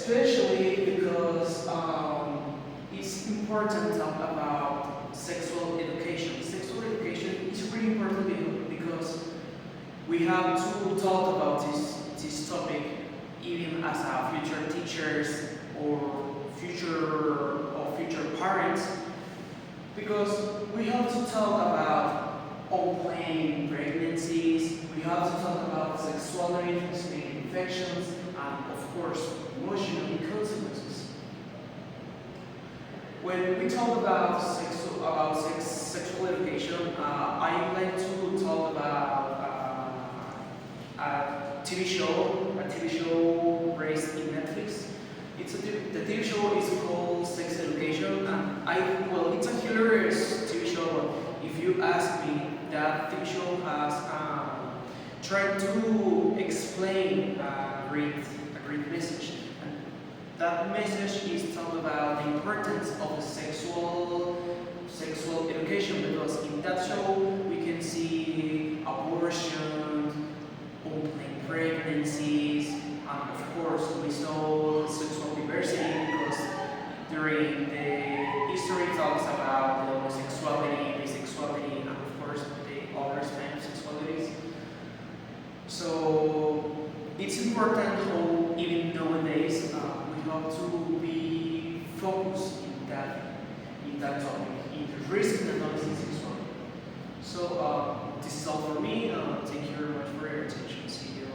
especially because it's important to talk about sexual education. Sexual education is really important because we have to talk about this topic even as our future teachers or future parents, because we have to talk about unplanned pregnancies, we have to talk about sexuality transmitted infections, and of course emotional consequences. When we talk about sexual education, I like to talk about a TV show raised in Netflix. The TV show is called Sex Education, and it's a hilarious TV show. If you ask me, that TV show has tried to explain a great message. And that message is talking about the importance of the sexual education, because in that show we can see abortion, unplanned pregnancies, and of course we saw sexual diversity, because during the history talks about the homosexuality, bisexuality, and of course the other kind of sexualities. So it's important how even nowadays we have to be focused in that topic, in the risk and adolescent sexuality. So this is all for me. Thank you very much for your attention. See you.